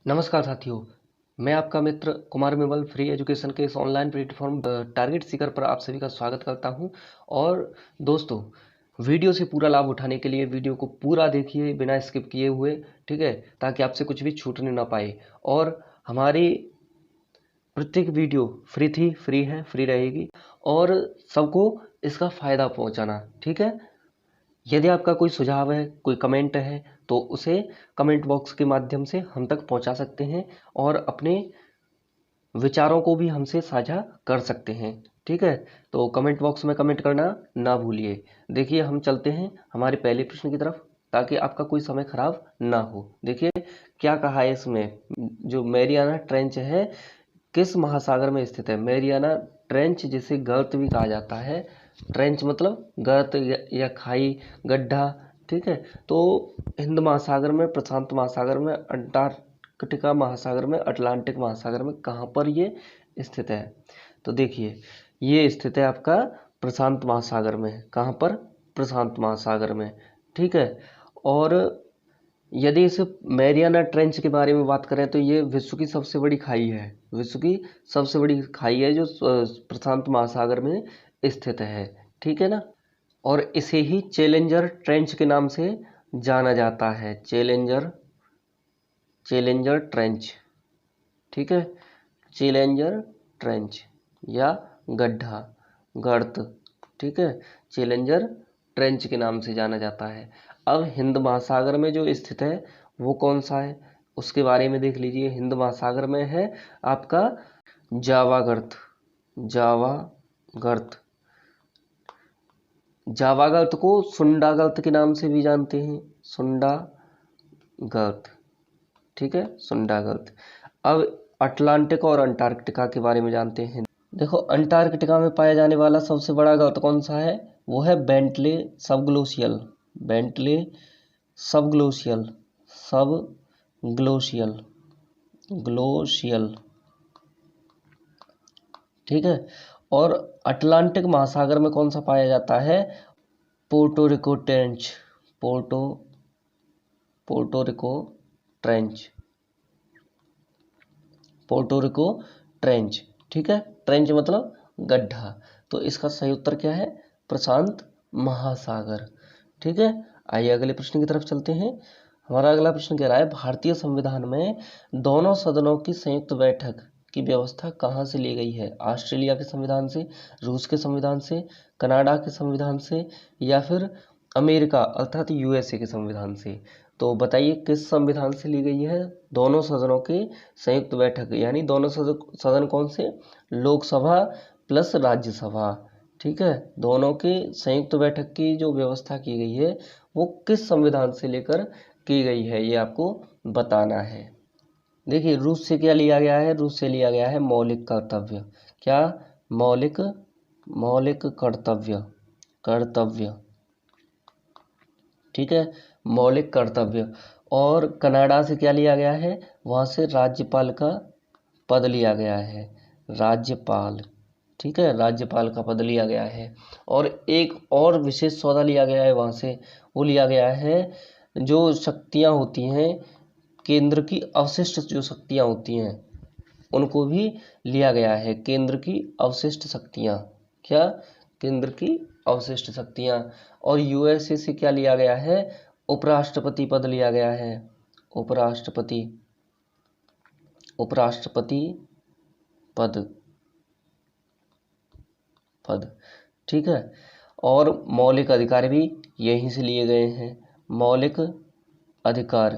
नमस्कार साथियों, मैं आपका मित्र कुमार विमल फ्री एजुकेशन के इस ऑनलाइन प्लेटफॉर्म टारगेट सीकर पर आप सभी का स्वागत करता हूं। और दोस्तों, वीडियो से पूरा लाभ उठाने के लिए वीडियो को पूरा देखिए बिना स्किप किए हुए, ठीक है, ताकि आपसे कुछ भी छूटने ना पाए। और हमारी प्रत्येक वीडियो फ्री रहेगी और सबको इसका फ़ायदा पहुंचाना, ठीक है। यदि आपका कोई सुझाव है, कोई कमेंट है, तो उसे कमेंट बॉक्स के माध्यम से हम तक पहुंचा सकते हैं और अपने विचारों को भी हमसे साझा कर सकते हैं, ठीक है। तो कमेंट बॉक्स में कमेंट करना ना भूलिए। देखिए, हम चलते हैं हमारे पहले प्रश्न की तरफ, ताकि आपका कोई समय खराब ना हो। देखिए क्या कहा है इसमें। जो मैरियाना ट्रेंच है, किस महासागर में स्थित है? मैरियाना ट्रेंच, जिसे गर्त भी कहा जाता है। ट्रेंच मतलब गर्त या खाई, गड्ढा, ठीक है। तो हिंद महासागर में, प्रशांत महासागर में, अंटार्कटिका महासागर में, अटलांटिक महासागर में, कहाँ पर ये स्थित है? तो देखिए, ये स्थित है आपका प्रशांत महासागर में। कहाँ पर? प्रशांत महासागर में, ठीक है। और यदि इस मैरियाना ट्रेंच के बारे में बात करें तो ये विश्व की सबसे बड़ी खाई है। विश्व की सबसे बड़ी खाई है जो प्रशांत महासागर में स्थित है, ठीक है ना। और इसे ही चैलेंजर ट्रेंच के नाम से जाना जाता है। चैलेंजर ट्रेंच, ठीक है। चैलेंजर ट्रेंच या गड्ढा, गर्त, ठीक है। चैलेंजर ट्रेंच के नाम से जाना जाता है। अब हिंद महासागर में जो स्थित है वो कौन सा है, उसके बारे में देख लीजिए। हिंद महासागर में है आपका जावा गर्त। जावा गर्त, जावा गर्त को सुंडा गर्त के नाम से भी जानते हैं। सुंडा गर्त, ठीक है, सुंडा गर्त। अब अटलांटिक और अंटार्कटिका के बारे में जानते हैं। देखो, अंटार्कटिका में पाया जाने वाला सबसे बड़ा गर्त कौन सा है? वो है बेंटले सबग्लोशियल। बेंटले सबग्लोशियल, सबग्लोशियल, ग्लोशियल, ठीक है। और अटलांटिक महासागर में कौन सा पाया जाता है? Puerto Rico trench. Puerto Rico trench, Puerto Rico trench, ठीक है। ट्रेंच मतलब गड्ढा। तो इसका सही उत्तर क्या है? प्रशांत महासागर, ठीक है। आइए अगले प्रश्न की तरफ चलते हैं। हमारा अगला प्रश्न कह रहा है, भारतीय संविधान में दोनों सदनों की संयुक्त बैठक की व्यवस्था कहाँ से ली गई है? ऑस्ट्रेलिया के संविधान से, रूस के संविधान से, कनाडा के संविधान से, या फिर अमेरिका अर्थात यूएसए के संविधान से? तो बताइए किस संविधान से ली गई है दोनों सदनों की संयुक्त बैठक? यानी दोनों सदन कौन से? लोकसभा प्लस राज्यसभा, ठीक है। दोनों की संयुक्त बैठक की जो व्यवस्था की गई है वो किस संविधान से लेकर की गई है, ये आपको बताना है। देखिए, रूस से क्या लिया गया है? रूस से लिया गया है मौलिक कर्तव्य। क्या? मौलिक मौलिक कर्तव्य, कर्तव्य, ठीक है, मौलिक कर्तव्य। और कनाडा से क्या लिया गया है? वहाँ से राज्यपाल का पद लिया गया है। राज्यपाल, ठीक है, राज्यपाल का पद लिया गया है। और एक और विशेष सौदा लिया गया है वहाँ से, वो लिया गया है जो शक्तियाँ होती हैं, केंद्र की अवशिष्ट जो शक्तियाँ होती हैं उनको भी लिया गया है। केंद्र की अवशिष्ट शक्तियाँ, क्या? केंद्र की अवशिष्ट शक्तियाँ। और यूएसए से क्या लिया गया है? उपराष्ट्रपति पद लिया गया है। उपराष्ट्रपति, उपराष्ट्रपति पद, पद, ठीक है। और मौलिक अधिकार भी यहीं से लिए गए हैं। मौलिक अधिकार,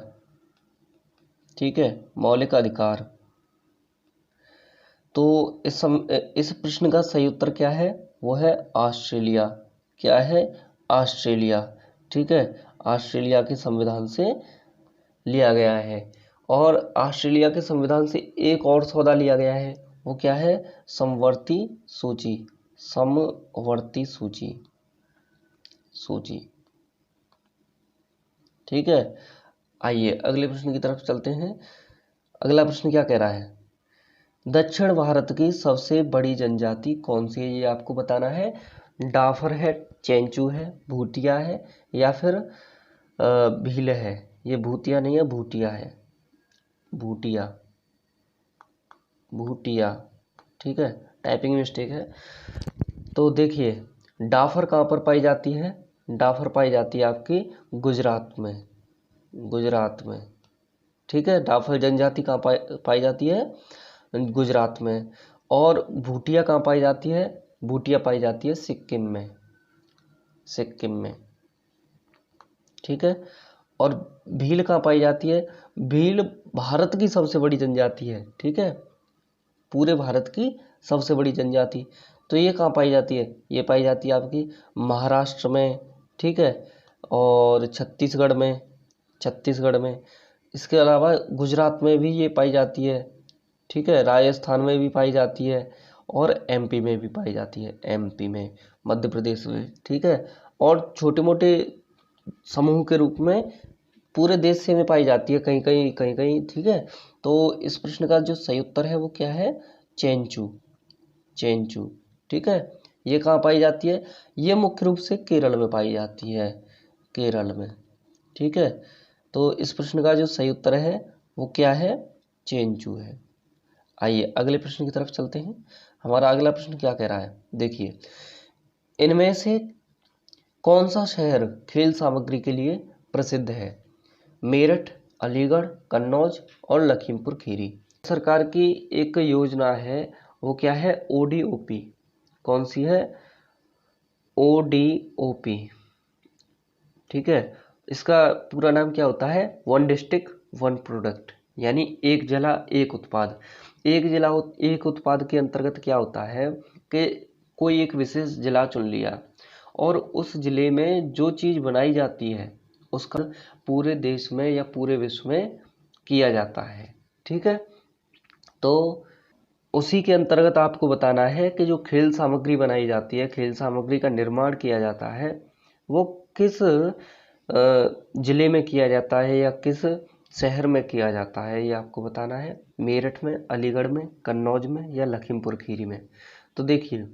ठीक है, मौलिक अधिकार। तो इस प्रश्न का सही उत्तर क्या है? वो है ऑस्ट्रेलिया। क्या है? ऑस्ट्रेलिया, ठीक है। ऑस्ट्रेलिया के संविधान से लिया गया है। और ऑस्ट्रेलिया के संविधान से एक और सौदा लिया गया है, वो क्या है? समवर्ती सूची, समवर्ती सूची, सूची, ठीक है। आइए अगले प्रश्न की तरफ चलते हैं। अगला प्रश्न क्या कह रहा है? दक्षिण भारत की सबसे बड़ी जनजाति कौन सी है, ये आपको बताना है। डाफर है, चेंचू है, भूटिया है, या फिर भील है? ये भूतिया नहीं है, भूटिया है। भूटिया, भूटिया, ठीक है, टाइपिंग मिस्टेक है। तो देखिए डाफर कहाँ पर पाई जाती है, डाफर पाई जाती है आपकी गुजरात में, गुजरात में, ठीक है। डाफर जनजाति कहाँ पाई जाती है, गुजरात में। और भूटिया कहाँ पाई जाती है, भूटिया पाई जाती है सिक्किम में, सिक्किम में, ठीक है। और भील कहाँ पाई जाती है, भील भारत की सबसे बड़ी जनजाति है, ठीक है, पूरे भारत की सबसे बड़ी जनजाति। तो ये कहाँ पाई जाती है, ये पाई जाती है आपकी महाराष्ट्र में, ठीक है, और छत्तीसगढ़ में, छत्तीसगढ़ में। इसके अलावा गुजरात में भी ये पाई जाती है, ठीक है, राजस्थान में भी पाई जाती है और एमपी में भी पाई जाती है, एमपी में, मध्य प्रदेश में, ठीक है। और छोटे मोटे समूह के रूप में पूरे देश से में पाई जाती है, कहीं कहीं कहीं कहीं, ठीक है। तो इस प्रश्न का जो सही उत्तर है वो क्या है, चेंचू, चेंचू, ठीक है। ये कहाँ पाई जाती है, ये मुख्य रूप से केरल में पाई जाती है, केरल में, ठीक है। तो इस प्रश्न का जो सही उत्तर है वो क्या है, चेंचू है। आइए अगले प्रश्न की तरफ चलते हैं। हमारा अगला प्रश्न क्या कह रहा है, देखिए, इनमें से कौन सा शहर खेल सामग्री के लिए प्रसिद्ध है, मेरठ, अलीगढ़, कन्नौज और लखीमपुर खीरी। सरकार की एक योजना है वो क्या है, ओडीओपी, कौन सी है, ओडीओपी, ठीक है। इसका पूरा नाम क्या होता है, वन डिस्ट्रिक्ट वन प्रोडक्ट, यानी एक जिला एक उत्पाद। एक जिला एक उत्पाद के अंतर्गत क्या होता है कि कोई एक विशेष जिला चुन लिया और उस जिले में जो चीज़ बनाई जाती है उसका पूरे देश में या पूरे विश्व में किया जाता है, ठीक है। तो उसी के अंतर्गत आपको बताना है कि जो खेल सामग्री बनाई जाती है, खेल सामग्री का निर्माण किया जाता है, वो किस जिले में किया जाता है या किस शहर में किया जाता है, ये आपको बताना है। मेरठ में, अलीगढ़ में, कन्नौज में या लखीमपुर खीरी में। तो देखिए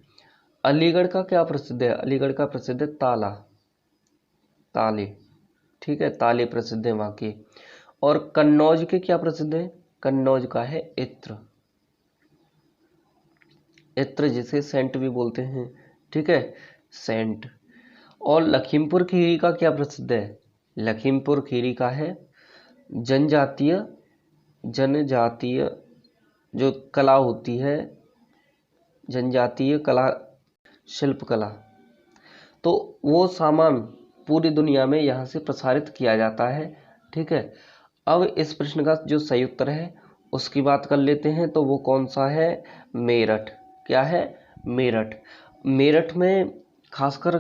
अलीगढ़ का क्या प्रसिद्ध है, अलीगढ़ का प्रसिद्ध है ताला, ताले, ठीक है, ताले प्रसिद्ध है वहाँ के। और कन्नौज के क्या प्रसिद्ध है, कन्नौज का है इत्र, इत्र जिसे सेंट भी बोलते हैं, ठीक है, सेंट। और लखीमपुर खीरी का क्या प्रसिद्ध है, लखीमपुर खीरी का है जनजातीय, जनजातीय जो कला होती है, जनजातीय कला, शिल्प कला। तो वो सामान पूरी दुनिया में यहाँ से प्रसारित किया जाता है, ठीक है। अब इस प्रश्न का जो सही उत्तर है उसकी बात कर लेते हैं, तो वो कौन सा है, मेरठ, क्या है, मेरठ। मेरठ में खासकर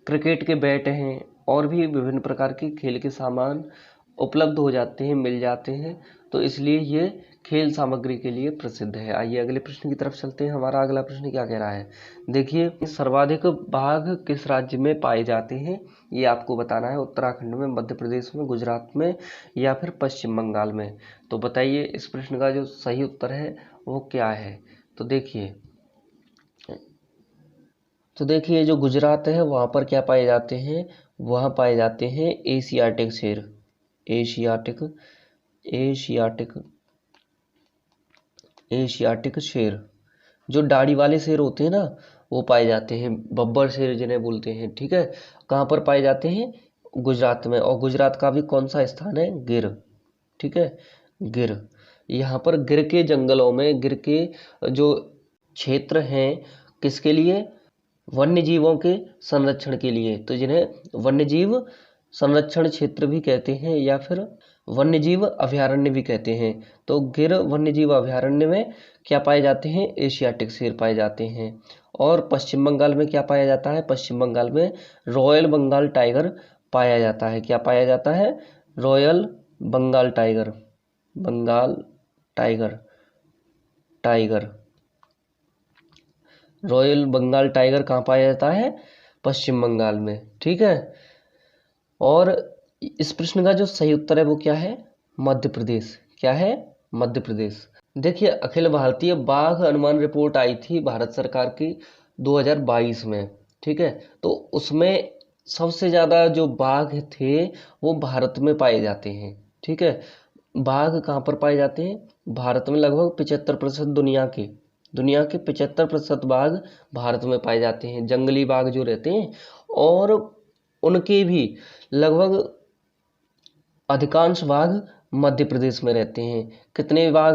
क्रिकेट के बैट हैं और भी विभिन्न प्रकार के खेल के सामान उपलब्ध हो जाते हैं, मिल जाते हैं, तो इसलिए ये खेल सामग्री के लिए प्रसिद्ध है। आइए अगले प्रश्न की तरफ चलते हैं। हमारा अगला प्रश्न क्या कह रहा है, देखिए, सर्वाधिक बाघ किस राज्य में पाए जाते हैं, ये आपको बताना है, उत्तराखंड में, मध्य प्रदेश में, गुजरात में या फिर पश्चिम बंगाल में। तो बताइए इस प्रश्न का जो सही उत्तर है वो क्या है। तो देखिए जो गुजरात है वहाँ पर क्या पाए जाते हैं, वहाँ पाए जाते हैं एशियाटिक शेर, एशियाटिक, एशियाटिक, एशियाटिक शेर। जो दाढ़ी वाले शेर होते हैं ना वो पाए जाते हैं, बब्बर शेर जिन्हें बोलते हैं, ठीक है। कहाँ पर पाए जाते हैं, गुजरात में। और गुजरात का भी कौन सा स्थान है, गिर, ठीक है, गिर। यहाँ पर गिर के जंगलों में, गिर के जो क्षेत्र हैं, किसके लिए, वन्य जीवों के संरक्षण के लिए, तो जिन्हें वन्य जीव संरक्षण क्षेत्र भी कहते हैं या फिर वन्यजीव अभयारण्य भी कहते हैं। तो गिर वन्यजीव अभयारण्य में क्या पाए जाते हैं, एशियाटिक शेर पाए जाते हैं। और पश्चिम बंगाल में क्या पाया जाता है, पश्चिम बंगाल में रॉयल बंगाल टाइगर पाया जाता है। क्या पाया जाता है, royal Bengal tiger, Bengal tiger, tiger, royal Bengal tiger कहाँ पाया जाता है, पश्चिम बंगाल में, ठीक है। और इस प्रश्न का जो सही उत्तर है वो क्या है, मध्य प्रदेश, क्या है, मध्य प्रदेश। देखिए अखिल भारतीय बाघ अनुमान रिपोर्ट आई थी भारत सरकार की 2022 में, ठीक है। तो उसमें सबसे ज़्यादा जो बाघ थे वो भारत में पाए जाते हैं, ठीक है। बाघ कहाँ पर पाए जाते हैं? भारत में लगभग 75% दुनिया के 75% बाघ भारत में पाए जाते हैं, जंगली बाघ जो रहते हैं। और उनके भी लगभग अधिकांश बाघ मध्य प्रदेश में रहते हैं। कितने बाघ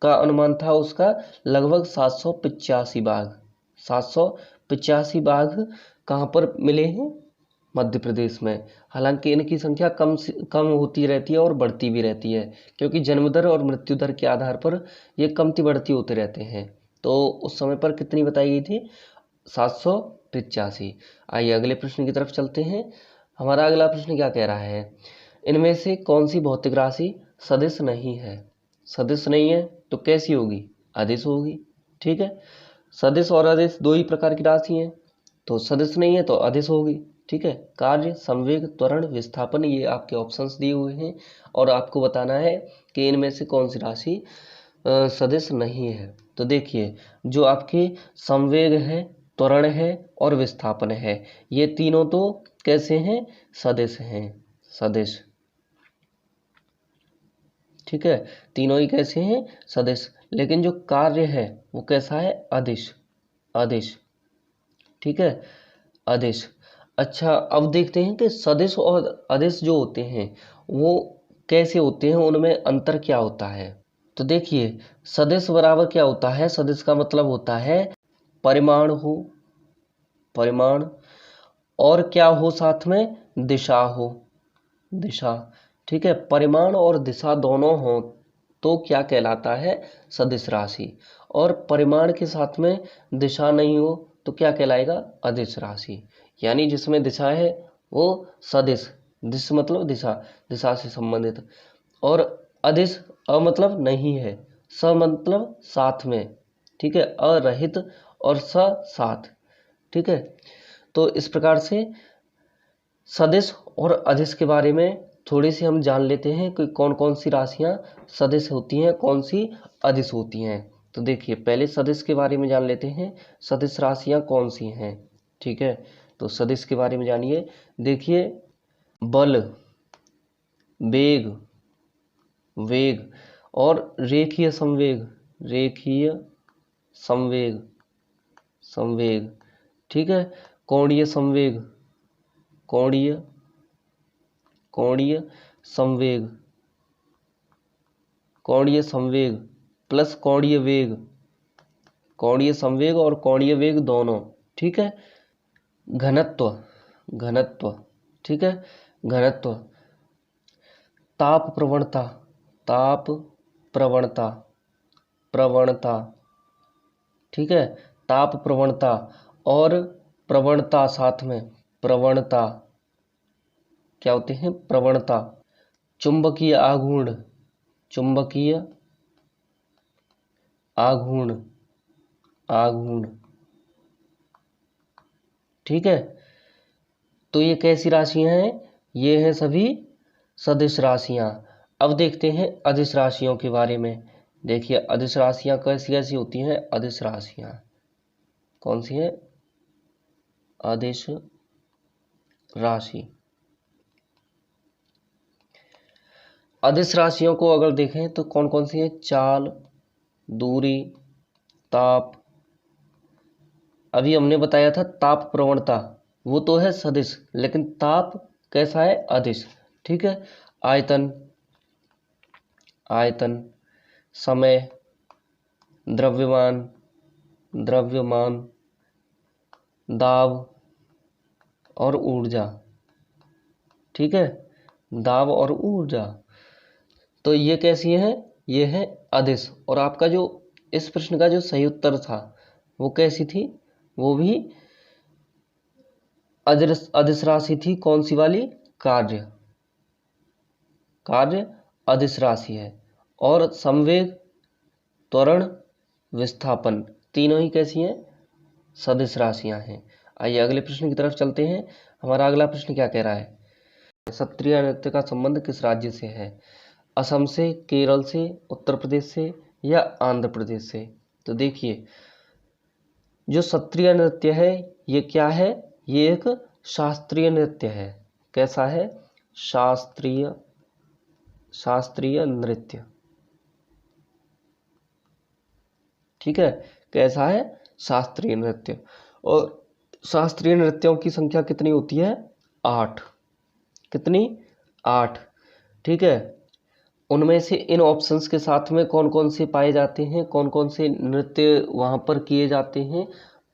का अनुमान था उसका? लगभग 785 बाघ। 785 बाघ कहाँ पर मिले हैं? मध्य प्रदेश में। हालांकि इनकी संख्या कम होती रहती है और बढ़ती भी रहती है, क्योंकि जन्म दर और मृत्यु दर के आधार पर ये कमती बढ़ती होते रहते हैं। तो उस समय पर कितनी बताई गई थी? 785। आइए अगले प्रश्न की तरफ चलते हैं। हमारा अगला प्रश्न क्या कह रहा है? इनमें से कौन सी भौतिक राशि सदिश नहीं है? सदिश नहीं है तो कैसी होगी? अदिश होगी। ठीक है, सदिश और अदिश दो ही प्रकार की राशि हैं, तो सदिश नहीं है तो अदिश होगी। ठीक है, कार्य, संवेग, त्वरण, विस्थापन, ये आपके ऑप्शंस दिए हुए हैं और आपको बताना है कि इनमें से कौन सी राशि सदिश नहीं है। तो देखिए, जो आपके संवेग है, त्वरण है और विस्थापन है, ये तीनों तो कैसे हैं? सदिश हैं, सदिश। ठीक है, तीनों ही कैसे हैं? सदिश। लेकिन जो कार्य है वो कैसा है? अदिश, अदिश। ठीक है, अदिश। अच्छा, अब देखते हैं कि सदिश और अदिश जो होते हैं वो कैसे होते हैं, उनमें अंतर क्या होता है। तो देखिए, सदिश बराबर क्या होता है? सदिश का मतलब होता है परिमाण हो, परिमाण, और क्या हो साथ में? दिशा हो, दिशा। ठीक है, परिमाण और दिशा दोनों हो तो क्या कहलाता है? सदिश राशि। और परिमाण के साथ में दिशा नहीं हो तो क्या कहलाएगा? अदिश राशि। यानी जिसमें दिशा है वो सदिश, दिश मतलब दिशा, दिशा से संबंधित। और अदिश अ मतलब नहीं है, स मतलब साथ में। ठीक है, अरहित और स साथ। ठीक है, तो इस प्रकार से सदिश और अदिश के बारे में थोड़ी सी हम जान लेते हैं कि कौन कौन सी राशियां सदिश होती हैं, कौन सी अदिश होती हैं। तो देखिए, पहले सदिश के बारे में जान लेते हैं, सदिश राशियां कौन सी हैं। ठीक है, तो सदिश के बारे में जानिए। देखिए, बल, वेग, वेग और रेखीय संवेग, रेखीय संवेग, संवेग। ठीक है, कोणीय संवेग, कोणीय, कोणीय संवेग, कोणीय संवेग प्लस कोणीय वेग, कोणीय संवेग और कोणीय वेग दोनों। ठीक है, घनत्व, घनत्व। ठीक है, घनत्व, ताप प्रवणता, ताप प्रवणता, प्रवणता। ठीक है, ताप प्रवणता और प्रवणता साथ में, प्रवणता क्या होते हैं? प्रवणता। चुंबकीय आघूर्ण, चुंबकीय आघूर्ण, आघूर्ण। ठीक है, तो ये कैसी राशियां हैं? ये हैं सभी सदिश राशियां। अब देखते हैं अदिश राशियों के बारे में। देखिए, अदिश राशियां कैसी कैसी होती हैं? अदिश राशियां कौन सी है? अदिश राशि। अदिश राशियों को अगर देखें तो कौन कौन सी है? चाल, दूरी, ताप। अभी हमने बताया था ताप प्रवणता, वो तो है सदिश, लेकिन ताप कैसा है? अदिश। ठीक है, आयतन, आयतन, समय, द्रव्यमान, द्रव्यमान, दाब और ऊर्जा। ठीक है, दाब और ऊर्जा। तो ये कैसी है? ये है अदिश। और आपका जो इस प्रश्न का जो सही उत्तर था वो कैसी थी? वो भी अदिश राशि थी। कौन सी वाली? कार्य, कार्य अदिश राशि है। और संवेग, त्वरण, विस्थापन तीनों ही कैसी हैं? सदिश राशियां हैं। आइए अगले प्रश्न की तरफ चलते हैं। हमारा अगला प्रश्न क्या कह रहा है? सत्रिय नृत्य का संबंध किस राज्य से है? असम से, केरल से, उत्तर प्रदेश से या आंध्र प्रदेश से? तो देखिए, जो सत्रिय नृत्य है ये क्या है? ये एक शास्त्रीय नृत्य है। कैसा है? शास्त्रीय शास्त्रीय नृत्य। ठीक है, कैसा है? शास्त्रीय नृत्य। और शास्त्रीय नृत्यों की संख्या कितनी होती है? 8। कितनी? 8। ठीक है, उनमें से इन ऑप्शंस के साथ में कौन कौन से पाए जाते हैं, कौन कौन से नृत्य वहाँ पर किए जाते हैं,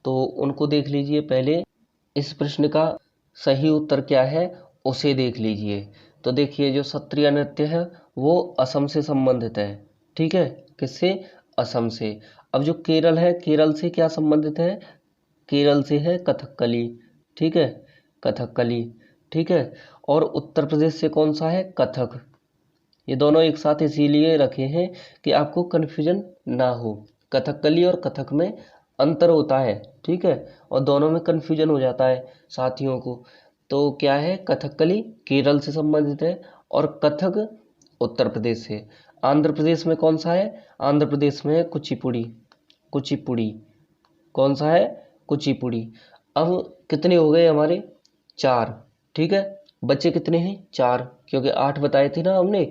तो उनको देख लीजिए। पहले इस प्रश्न का सही उत्तर क्या है उसे देख लीजिए। तो देखिए, जो सत्रिया नृत्य है वो असम से संबंधित है। ठीक है, किससे? असम से। अब जो केरल है, केरल से क्या संबंधित है? केरल से है कथकली। ठीक है, कथकली। ठीक है, और उत्तर प्रदेश से कौन सा है? कथक। ये दोनों एक साथ इसीलिए रखे हैं कि आपको कन्फ्यूजन ना हो। कथकली और कथक में अंतर होता है। ठीक है, और दोनों में कन्फ्यूजन हो जाता है साथियों को। तो क्या है? कथकली केरल से संबंधित है और कथक उत्तर प्रदेश से। आंध्र प्रदेश में कौन सा है? आंध्र प्रदेश में है कुचिपुड़ी। कुचिपुड़ी। कौन सा है? कुचिपुड़ी। अब कितने हो गए हमारे? 4। ठीक है, बच्चे कितने हैं? 4, क्योंकि 8 बताए थे ना हमने।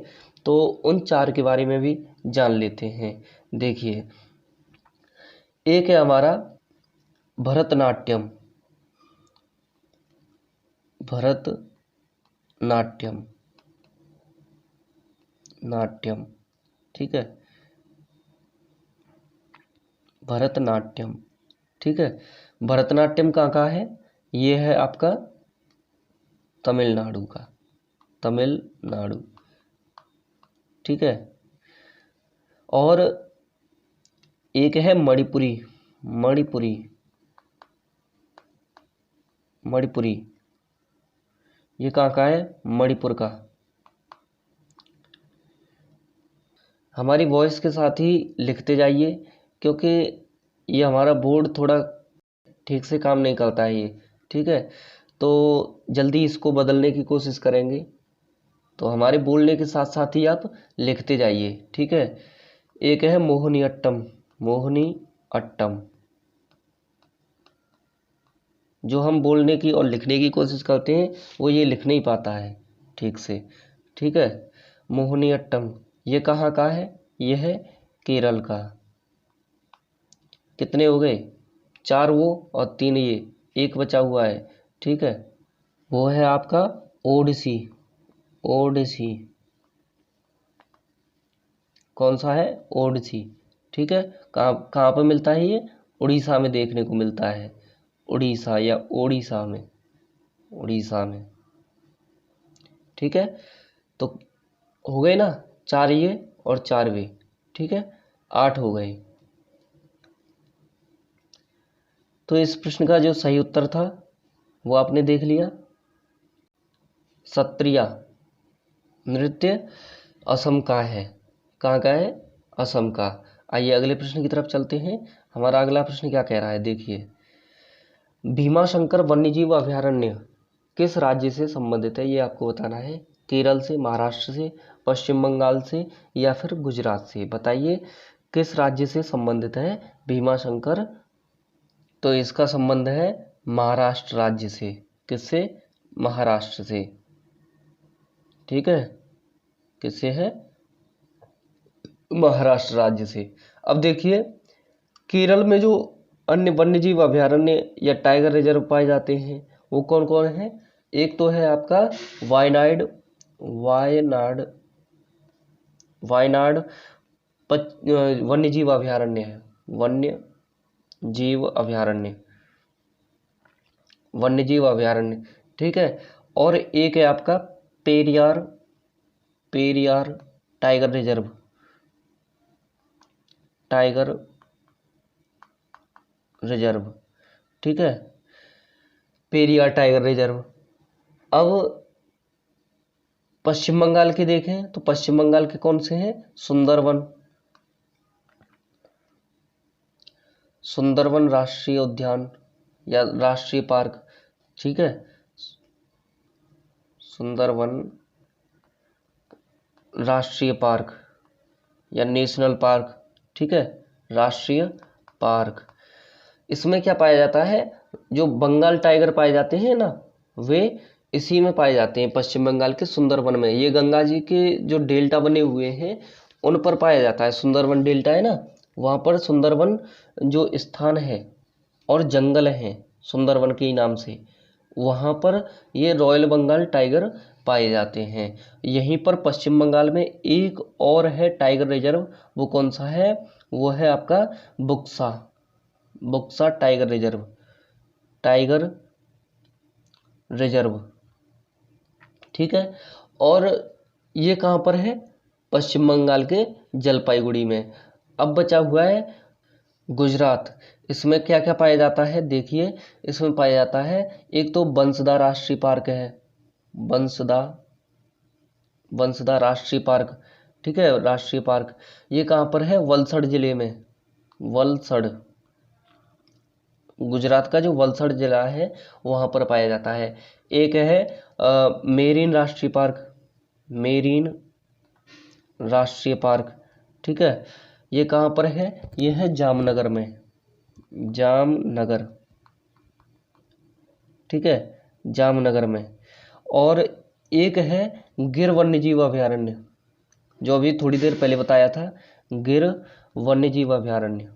तो उन 4 के बारे में भी जान लेते हैं। देखिए, एक है हमारा भरतनाट्यम। भरतनाट्यम। नाट्यम। ठीक है, भरतनाट्यम। ठीक है, भरतनाट्यम कहाँ का है? ये है आपका तमिलनाडु का। तमिलनाडु। ठीक है, और एक है मणिपुरी। मणिपुरी। मणिपुरी। ये कहाँ का है? मणिपुर का। हमारी वॉइस के साथ ही लिखते जाइए, क्योंकि ये हमारा बोर्ड थोड़ा ठीक से काम नहीं करता है ये। ठीक है, तो जल्दी इसको बदलने की कोशिश करेंगे। तो हमारे बोलने के साथ साथ ही आप लिखते जाइए। ठीक है, एक है मोहिनी अट्टम। मोहिनी अट्टम। जो हम बोलने की और लिखने की कोशिश करते हैं वो ये लिख नहीं पाता है ठीक से। ठीक है, मोहिनी अट्टम ये कहाँ का है? ये है केरल का। कितने हो गए? 4 वो और 3 ये, एक बचा हुआ है। ठीक है, वो है आपका ओडिसी। ओडिसी। कौन सा है? ओडिसी। ठीक है, कहाँ कहाँ पर मिलता है ये? उड़ीसा में देखने को मिलता है। उड़ीसा या ओडिशा में। उड़ीसा में। ठीक है, तो हो गए ना 4 ये और 4 वे। ठीक है, 8 हो गए। तो इस प्रश्न का जो सही उत्तर था वो आपने देख लिया। सत्रिया नृत्य असम का है। कहाँ का है? असम का। आइए अगले प्रश्न की तरफ चलते हैं। हमारा अगला प्रश्न क्या कह रहा है, देखिए। भीमाशंकर वन्यजीव अभयारण्य किस राज्य से संबंधित है? ये आपको बताना है। केरल से, महाराष्ट्र से, पश्चिम बंगाल से या फिर गुजरात से। बताइए किस राज्य से संबंधित है भीमाशंकर? तो इसका संबंध है महाराष्ट्र राज्य से। किससे? महाराष्ट्र से। ठीक है, किससे है? महाराष्ट्र राज्य से। अब देखिए, केरल में जो अन्य वन्यजीव अभयारण्य या टाइगर रिजर्व पाए जाते हैं वो कौन कौन है? एक तो है आपका वायनाड। वायनाड। वायनाड वन्यजीव अभयारण्य है। वन्य जीव अभयारण्य। वन्यजीव अभयारण्य। ठीक है, और एक है आपका Periyar. Periyar tiger reserve. Tiger reserve. ठीक है, पेरियार टाइगर रिजर्व। अब पश्चिम बंगाल के देखें तो पश्चिम बंगाल के कौन से हैं? सुंदरवन। सुंदरवन राष्ट्रीय उद्यान या राष्ट्रीय पार्क। ठीक है, सुंदरवन राष्ट्रीय पार्क या नेशनल पार्क। ठीक है, राष्ट्रीय पार्क। इसमें क्या पाया जाता है? जो बंगाल टाइगर पाए जाते हैं ना, वे इसी में पाए जाते हैं, पश्चिम बंगाल के सुंदरवन में। ये गंगा जी के जो डेल्टा बने हुए हैं उन पर पाया जाता है। सुंदरवन डेल्टा है ना, वहाँ पर सुंदरवन जो स्थान है और जंगल हैं सुंदरवन के नाम से, वहाँ पर ये रॉयल बंगाल टाइगर पाए जाते हैं। यहीं पर पश्चिम बंगाल में एक और है टाइगर रिजर्व, वो कौन सा है? वो है आपका Buxa, Buxa tiger reserve, tiger reserve, ठीक है। और ये कहाँ पर है? पश्चिम बंगाल के जलपाईगुड़ी में। अब बचा हुआ है गुजरात। इसमें क्या क्या पाया जाता है? देखिए, इसमें पाया जाता है, एक तो बंसदा राष्ट्रीय पार्क है, बंसदा, बंसदा राष्ट्रीय पार्क, ठीक है, राष्ट्रीय पार्क। ये कहाँ पर है? वलसड़ जिले में, वलसड़, गुजरात का जो वलसड़ जिला है वहाँ पर पाया जाता है। एक है मेरीन राष्ट्रीय पार्क, मेरीन राष्ट्रीय पार्क, ठीक है। ये कहाँ पर है? ये है जामनगर में, जामनगर, ठीक है, जामनगर में। और एक है गिर वन्यजीव अभयारण्य, जो अभी थोड़ी देर पहले बताया था, गिर वन्यजीव अभयारण्य,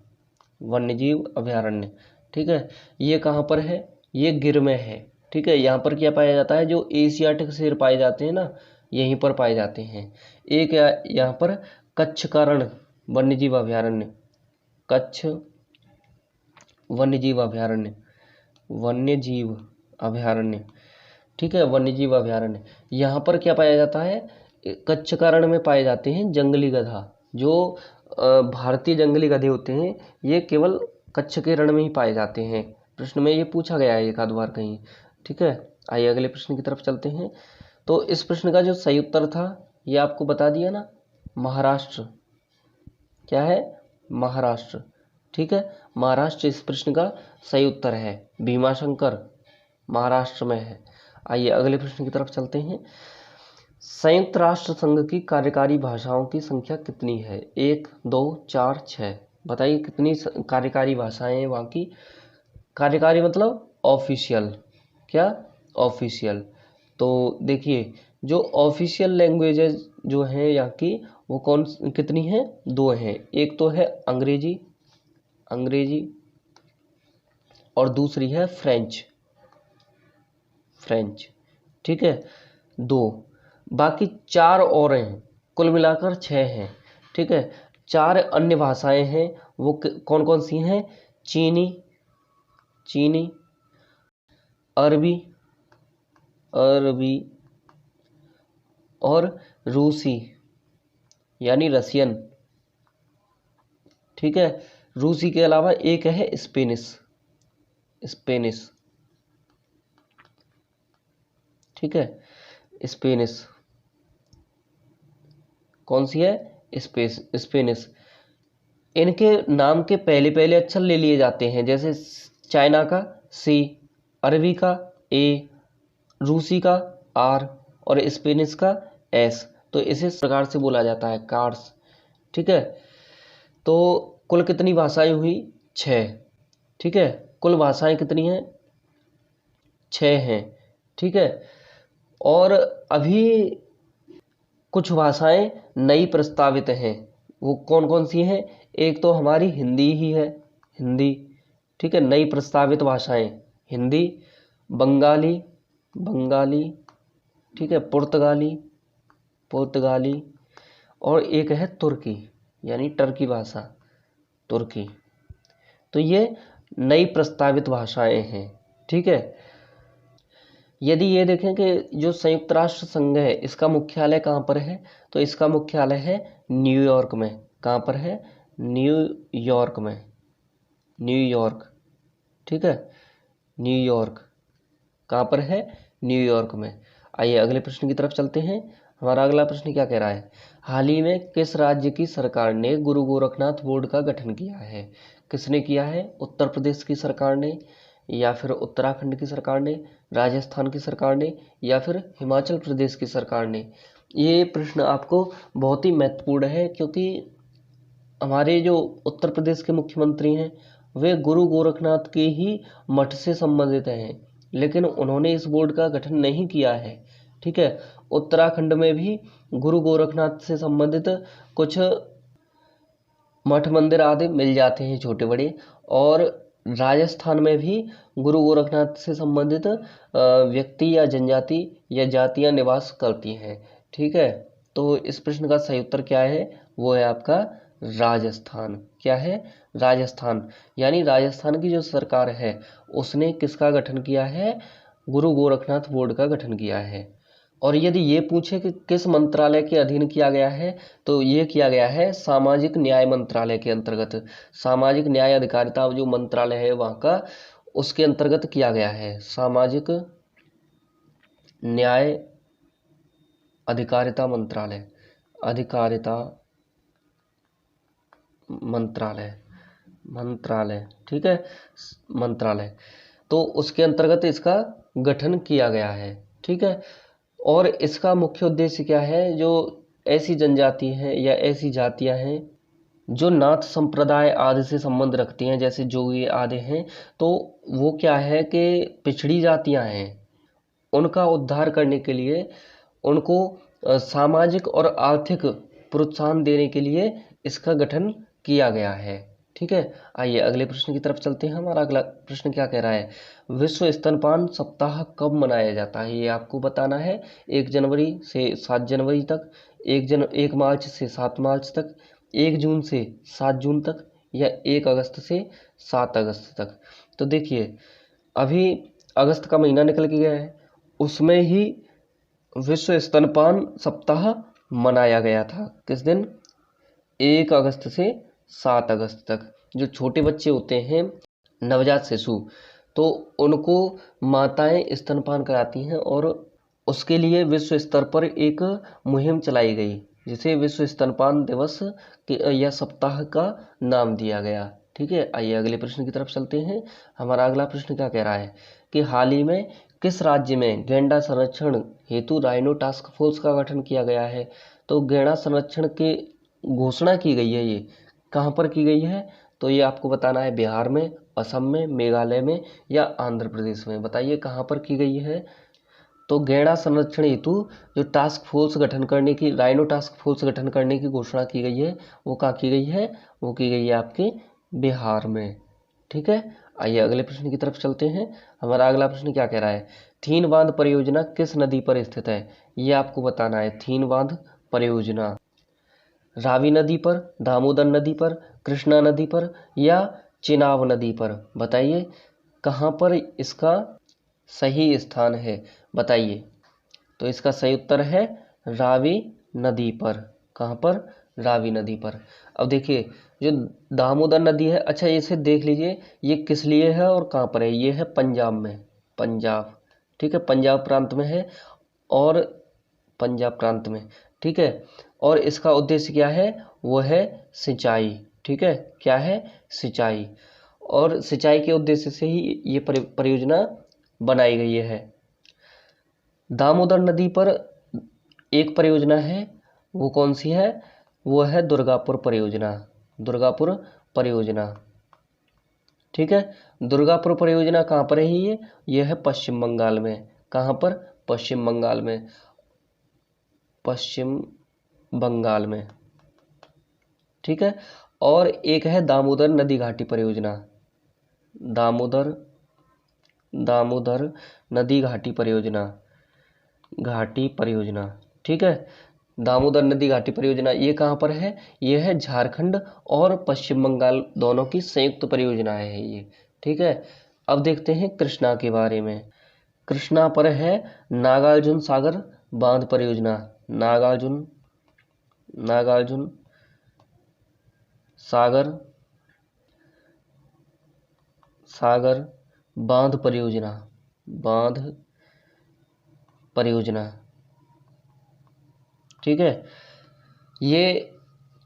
वन्यजीव अभयारण्य, ठीक है। ये कहाँ पर है? ये गिर में है, ठीक है। यहाँ पर क्या पाया जाता है? जो एशियाटिक शेर पाए जाते हैं ना, यहीं पर पाए जाते हैं। एक यहाँ पर कच्छ का रण वन्यजीव अभयारण्य, कच्छ वन्यजीव अभयारण्य, वन्यजीव अभयारण्य, ठीक है, वन्यजीव अभयारण्य। यहाँ पर क्या पाया जाता है? कच्छ का रण में पाए जाते हैं जंगली गधा। जो भारतीय जंगली गधे होते हैं ये केवल कच्छ के रण में ही पाए जाते हैं। प्रश्न में ये पूछा गया है एक आध बार कहीं, ठीक है। आइए अगले प्रश्न की तरफ चलते हैं। तो इस प्रश्न का जो सही उत्तर था ये आपको बता दिया ना, महाराष्ट्र। क्या है? महाराष्ट्र, ठीक है, महाराष्ट्र इस प्रश्न का सही उत्तर है। भीमाशंकर महाराष्ट्र में है। आइए अगले प्रश्न की तरफ चलते हैं। संयुक्त राष्ट्र संघ की कार्यकारी भाषाओं की संख्या कितनी है? 1, 2, 4, 6। बताइए कितनी कार्यकारी भाषाएं हैं वहाँ की? कार्यकारी मतलब ऑफिशियल, क्या? ऑफिशियल। तो देखिए, जो ऑफिशियल लैंग्वेजेस जो हैं यहाँ की, वो कौन कितनी हैं? 2 हैं। एक तो है अंग्रेजी, अंग्रेजी, और दूसरी है फ्रेंच, फ्रेंच, ठीक है, 2। बाकी 4 और हैं, कुल मिलाकर 6 हैं, ठीक है। 4 अन्य भाषाएं हैं, वो कौन कौन सी हैं? चीनी, चीनी, अरबी, अरबी, और रूसी यानी रसियन, ठीक है। रूसी के अलावा एक है स्पेनिश, स्पेनिश, ठीक है, स्पेनिश। कौन सी है? स्पेनिश। इनके नाम के पहले पहले अक्षर ले लिए जाते हैं, जैसे चाइना का सी, अरबी का ए, रूसी का आर, और स्पेनिश का एस। तो इसे प्रकार से बोला जाता है कार्स, ठीक है। तो कुल कितनी भाषाएं हुई? 6, ठीक है। कुल भाषाएं कितनी हैं? 6 हैं, ठीक है। और अभी कुछ भाषाएं नई प्रस्तावित हैं, वो कौन कौन सी हैं? एक तो हमारी हिंदी ही है, हिंदी, ठीक है, नई प्रस्तावित भाषाएं हिंदी, बंगाली, बंगाली, ठीक है, पुर्तगाली, पुर्तगाली, और एक है तुर्की यानी टर्की भाषा, तुर्की। तो ये नई प्रस्तावित भाषाएं हैं, ठीक है। यदि ये देखें कि जो संयुक्त राष्ट्र संघ है इसका मुख्यालय कहाँ पर है, तो इसका मुख्यालय है न्यूयॉर्क में। कहाँ पर है? न्यूयॉर्क में, न्यूयॉर्क, ठीक है, न्यूयॉर्क। कहाँ पर है? न्यूयॉर्क में। आइए अगले प्रश्न की तरफ चलते हैं। हमारा अगला प्रश्न क्या कह रहा है? हाल ही में किस राज्य की सरकार ने गुरु गोरखनाथ बोर्ड का गठन किया है? किसने किया है? उत्तर प्रदेश की सरकार ने, या फिर उत्तराखंड की सरकार ने, राजस्थान की सरकार ने, या फिर हिमाचल प्रदेश की सरकार ने? ये प्रश्न आपको बहुत ही महत्वपूर्ण है, क्योंकि हमारे जो उत्तर प्रदेश के मुख्यमंत्री हैं वे गुरु गोरखनाथ के ही मठ से संबंधित हैं। लेकिन उन्होंने इस बोर्ड का गठन नहीं किया है। ठीक है, उत्तराखंड में भी गुरु गोरखनाथ से संबंधित कुछ मठ मंदिर आदि मिल जाते हैं छोटे बड़े, और राजस्थान में भी गुरु गोरखनाथ से संबंधित व्यक्ति या जनजाति या जातियां निवास करती हैं। ठीक है, तो इस प्रश्न का सही उत्तर क्या है? वो है आपका राजस्थान। क्या है? राजस्थान। यानी राजस्थान की जो सरकार है उसने किसका गठन किया है? गुरु गोरखनाथ बोर्ड का गठन किया है। और यदि ये पूछे कि किस मंत्रालय के अधीन किया गया है, तो ये किया गया है सामाजिक न्याय मंत्रालय के अंतर्गत। सामाजिक न्याय अधिकारिता जो मंत्रालय है वहाँ का, उसके अंतर्गत किया गया है। सामाजिक न्याय अधिकारिता मंत्रालय, अधिकारिता मंत्रालय, मंत्रालय। ठीक है, मंत्रालय। तो उसके अंतर्गत इसका गठन किया गया है। ठीक है, और इसका मुख्य उद्देश्य क्या है? जो ऐसी जनजाति हैं या ऐसी जातियां हैं जो नाथ संप्रदाय आदि से संबंध रखती हैं, जैसे जोगी आदि हैं, तो वो क्या है कि पिछड़ी जातियां हैं, उनका उद्धार करने के लिए उनको सामाजिक और आर्थिक प्रोत्साहन देने के लिए इसका गठन किया गया है। ठीक है, आइए अगले प्रश्न की तरफ चलते हैं। हमारा अगला प्रश्न क्या कह रहा है? विश्व स्तनपान सप्ताह कब मनाया जाता है? ये आपको बताना है। 1 जनवरी से 7 जनवरी तक, 1 मार्च से 7 मार्च तक, 1 जून से 7 जून तक, या 1 अगस्त से 7 अगस्त तक। तो देखिए, अभी अगस्त का महीना निकल के गया है, उसमें ही विश्व स्तनपान सप्ताह मनाया गया था। किस दिन? 1 अगस्त से 7 अगस्त तक। जो छोटे बच्चे होते हैं, नवजात शिशु, तो उनको माताएं स्तनपान कराती हैं, और उसके लिए विश्व स्तर पर एक मुहिम चलाई गई, जिसे विश्व स्तनपान दिवस या सप्ताह का नाम दिया गया। ठीक है, आइए अगले प्रश्न की तरफ चलते हैं। हमारा अगला प्रश्न क्या कह रहा है कि हाल ही में किस राज्य में गैंडा संरक्षण हेतु राइनो टास्क फोर्स का गठन किया गया है? तो गैंडा संरक्षण की घोषणा की गई है, ये कहाँ पर की गई है? तो ये आपको बताना है, बिहार में, असम में, मेघालय में, या आंध्र प्रदेश में। बताइए कहाँ पर की गई है? तो गैंडा संरक्षण हेतु जो टास्क फोर्स गठन करने की, राइनो टास्क फोर्स गठन करने की घोषणा की गई है, वो कहाँ की गई है? वो की गई है आपके बिहार में। ठीक है, आइए अगले प्रश्न की तरफ चलते हैं। हमारा अगला प्रश्न क्या कह रहा है? थीन बांध परियोजना किस नदी पर स्थित है? ये आपको बताना है। थीन बांध परियोजना रावी नदी पर, दामोदर नदी पर, कृष्णा नदी पर, या चिनाब नदी पर? बताइए कहाँ पर इसका सही स्थान है? बताइए। तो इसका सही उत्तर है रावी नदी पर। कहाँ पर? रावी नदी पर। अब देखिए, जो दामोदर नदी है, अच्छा इसे देख लीजिए, ये किस लिए है और कहाँ पर है? ये है पंजाब में, पंजाब। ठीक है, पंजाब प्रांत में है, और पंजाब प्रांत में। ठीक है, और इसका उद्देश्य क्या है? वो है सिंचाई। ठीक है, क्या है? सिंचाई। और सिंचाई के उद्देश्य से ही ये परियोजना बनाई गई है। दामोदर नदी पर एक परियोजना है, वो कौन सी है? वो है दुर्गापुर परियोजना। दुर्गापुर परियोजना। ठीक है, दुर्गापुर परियोजना कहाँ पर है? ये है पश्चिम बंगाल में। कहाँ पर? पश्चिम बंगाल में, पश्चिम बंगाल में। ठीक है, और एक है दामोदर नदी घाटी परियोजना। दामोदर दामोदर नदी घाटी परियोजना, घाटी परियोजना। ठीक है, दामोदर नदी घाटी परियोजना ये कहाँ पर है? ये है झारखंड और पश्चिम बंगाल दोनों की संयुक्त परियोजना है ये। ठीक है, अब देखते हैं कृष्णा के बारे में। कृष्णा पर है नागार्जुन सागर बांध परियोजना। नागार्जुन नागार्जुन सागर सागर बांध परियोजना, बांध परियोजना। ठीक है, ये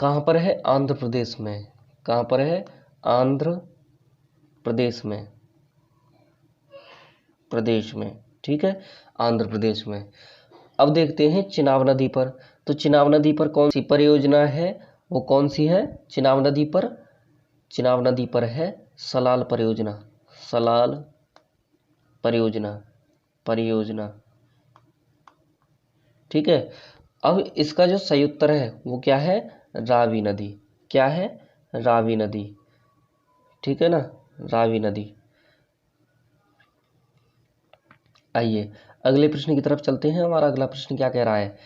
कहाँ पर है? आंध्र प्रदेश में। कहाँ पर है? आंध्र प्रदेश में, प्रदेश में। ठीक है, आंध्र प्रदेश में। अब देखते हैं चिनाब नदी पर। तो चिनाब नदी पर कौन सी परियोजना है? वो कौन सी है चिनाब नदी पर? चिनाब नदी पर है सलाल परियोजना। सलाल परियोजना, परियोजना। ठीक है। अब इसका जो सही उत्तर है वो क्या है? रावी नदी। क्या है? रावी नदी। ठीक है ना, रावी नदी। आइए अगले प्रश्न की तरफ चलते हैं। हमारा अगला प्रश्न क्या कह रहा है?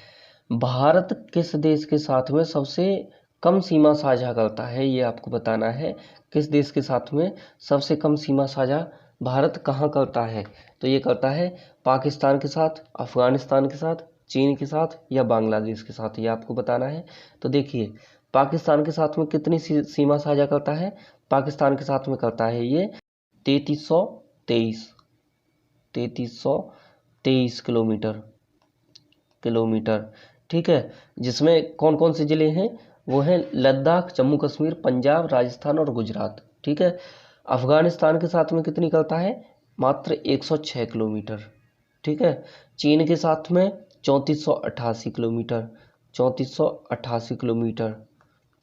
भारत किस देश के साथ में सबसे कम सीमा साझा करता है? ये आपको बताना है। किस देश के साथ में सबसे कम सीमा साझा भारत कहाँ करता है? तो ये करता है पाकिस्तान के साथ, अफगानिस्तान के साथ, चीन के साथ या बांग्लादेश के साथ, ये आपको बताना है। तो देखिए पाकिस्तान के साथ में कितनी सीमा साझा करता है? पाकिस्तान के साथ में करता है ये 3323 3323 किलोमीटर। ठीक है। जिसमें कौन कौन से जिले हैं? वो हैं लद्दाख, जम्मू कश्मीर, पंजाब, राजस्थान और गुजरात। ठीक है। अफगानिस्तान के साथ में कितनी करता है? मात्र 106 किलोमीटर। ठीक है। चीन के साथ में 3488 किलोमीटर, 3488 किलोमीटर।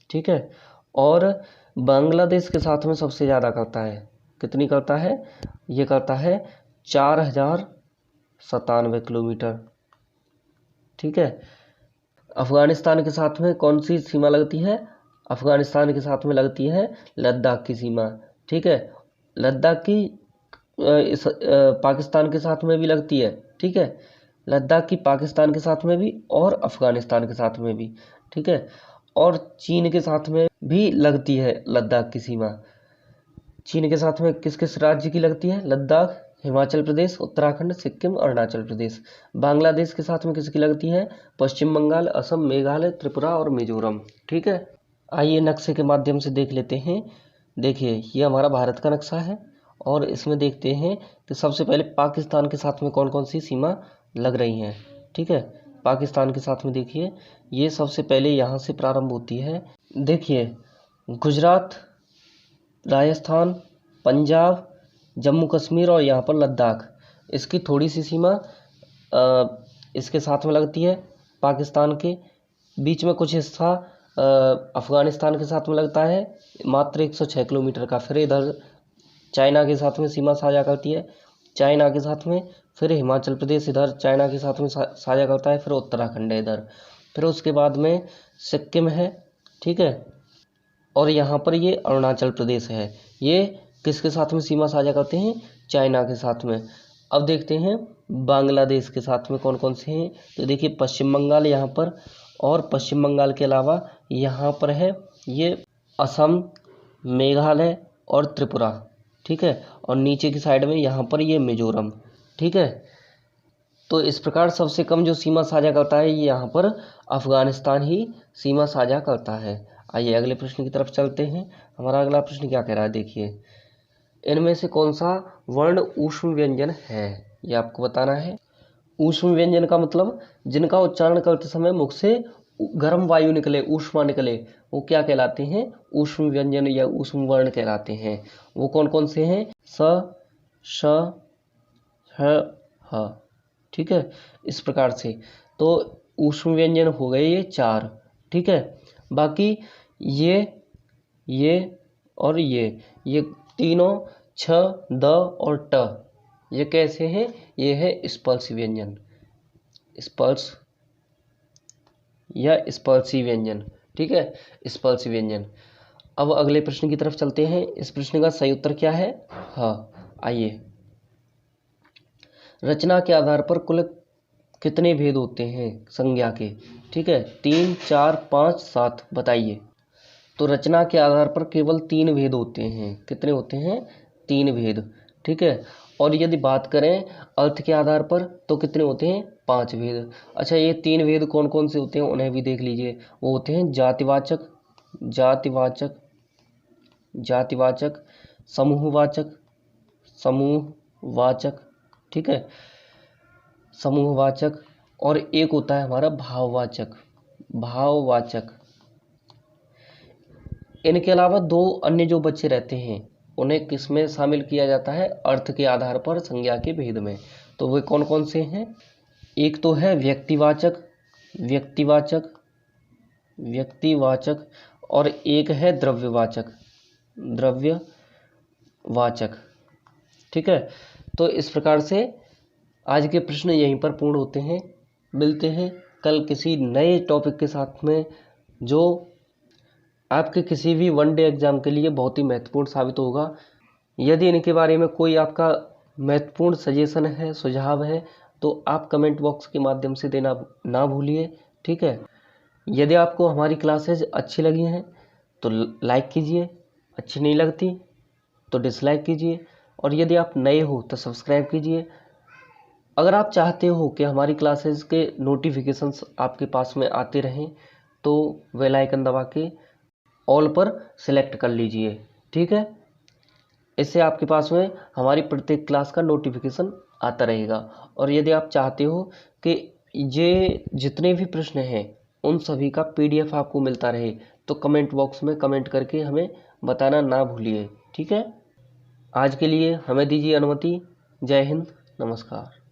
ठीक है। और बांग्लादेश के साथ में सबसे ज़्यादा करता है। कितनी करता है? ये करता है 4097 किलोमीटर। ठीक है। अफगानिस्तान के साथ में कौन सी सीमा लगती है? अफगानिस्तान के साथ में लगती है लद्दाख की सीमा। ठीक है। लद्दाख की पाकिस्तान के साथ में भी लगती है। ठीक है। लद्दाख की पाकिस्तान के साथ में भी और अफगानिस्तान के साथ में भी। ठीक है। और चीन के साथ में भी लगती है लद्दाख की सीमा। चीन के साथ में किस किस राज्य की लगती है? लद्दाख, हिमाचल प्रदेश, उत्तराखंड, सिक्किम, अरुणाचल प्रदेश। बांग्लादेश के साथ में किसकी लगती है? पश्चिम बंगाल, असम, मेघालय, त्रिपुरा और मिजोरम। ठीक है। आइए नक्शे के माध्यम से देख लेते हैं। देखिए ये हमारा भारत का नक्शा है और इसमें देखते हैं कि सबसे पहले पाकिस्तान के साथ में कौन कौन सी सीमा लग रही हैं। ठीक है। पाकिस्तान के साथ में देखिए ये सबसे पहले यहाँ से प्रारंभ होती है। देखिए गुजरात, राजस्थान, पंजाब, जम्मू कश्मीर और यहाँ पर लद्दाख, इसकी थोड़ी सी सीमा इसके साथ में लगती है पाकिस्तान के। बीच में कुछ हिस्सा अफगानिस्तान के साथ में लगता है मात्र 106 किलोमीटर का। फिर इधर चाइना के साथ में सीमा साझा करती है, चाइना के साथ में। फिर हिमाचल प्रदेश इधर चाइना के साथ में साझा करता है। फिर उत्तराखंड है इधर। फिर उसके बाद में सिक्किम है। ठीक है। और यहाँ पर ये अरुणाचल प्रदेश है। ये किसके साथ में सीमा साझा करते हैं? चाइना के साथ में। अब देखते हैं बांग्लादेश के साथ में कौन कौन से हैं। तो देखिए पश्चिम बंगाल यहाँ पर, और पश्चिम बंगाल के अलावा यहाँ पर है ये असम, मेघालय और त्रिपुरा। ठीक है। और नीचे की साइड में यहाँ पर ये मिजोरम। ठीक है। तो इस प्रकार सबसे कम जो सीमा साझा करता है ये यहाँ पर अफगानिस्तान ही सीमा साझा करता है। आइए अगले प्रश्न की तरफ चलते हैं। हमारा अगला प्रश्न क्या कह रहा है? देखिए इनमें से कौन सा वर्ण ऊष्म व्यंजन है? ये आपको बताना है। ऊष्म व्यंजन का मतलब जिनका उच्चारण करते समय मुख से गर्म वायु निकले, ऊष्मा निकले, वो क्या कहलाते हैं? ऊष्म व्यंजन या ऊष्म वर्ण कहलाते हैं। वो कौन कौन से हैं? स, श, ह, ह। ठीक है। इस प्रकार से तो ऊष्म व्यंजन हो गए ये 4। ठीक है। बाकी ये और ये तीनों छ, द और ट, ये कैसे हैं? ये है स्पर्श व्यंजन, स्पर्श या स्पर्शी व्यंजन। ठीक है। स्पर्शी व्यंजन। अब अगले प्रश्न की तरफ चलते हैं। इस प्रश्न का सही उत्तर क्या है? हाँ। आइए रचना के आधार पर कुल कितने भेद होते हैं संज्ञा के? ठीक है। 3, 4, 5, 7 बताइए। तो रचना के आधार पर केवल 3 भेद होते हैं। कितने होते हैं? 3 भेद। ठीक है। और यदि बात करें अर्थ के आधार पर तो कितने होते हैं? 5 भेद। अच्छा ये 3 भेद कौन कौन से होते हैं उन्हें भी देख लीजिए। वो होते हैं जातिवाचक, जातिवाचक, जातिवाचक, समूहवाचक, समूहवाचक। ठीक है। समूहवाचक। और एक होता है हमारा भाववाचक, भाववाचक। इनके अलावा 2 अन्य जो बच्चे रहते हैं उन्हें किस में शामिल किया जाता है? अर्थ के आधार पर संज्ञा के भेद में। तो वे कौन कौन से हैं? एक तो है व्यक्तिवाचक, व्यक्तिवाचक, व्यक्तिवाचक। और एक है द्रव्यवाचक, द्रव्यवाचक। ठीक है। तो इस प्रकार से आज के प्रश्न यहीं पर पूर्ण होते हैं। मिलते हैं कल किसी नए टॉपिक के साथ में, जो आपके किसी भी वनडे एग्जाम के लिए बहुत ही महत्वपूर्ण साबित होगा। यदि इनके बारे में कोई आपका महत्वपूर्ण सजेशन है, सुझाव है, तो आप कमेंट बॉक्स के माध्यम से देना ना भूलिए। ठीक है। यदि आपको हमारी क्लासेज अच्छी लगी हैं तो लाइक कीजिए, अच्छी नहीं लगती तो डिसलाइक कीजिए, और यदि आप नए हो तो सब्सक्राइब कीजिए। अगर आप चाहते हो कि हमारी क्लासेस के नोटिफिकेशंस आपके पास में आते रहें तो बेल आइकन दबा के ऑल पर सिलेक्ट कर लीजिए। ठीक है। इससे आपके पास में हमारी प्रत्येक क्लास का नोटिफिकेशन आता रहेगा। और यदि आप चाहते हो कि ये जितने भी प्रश्न हैं उन सभी का PDF आपको मिलता रहे तो कमेंट बॉक्स में कमेंट करके हमें बताना ना भूलिए। ठीक है। आज के लिए हमें दीजिए अनुमति। जय हिंद, नमस्कार।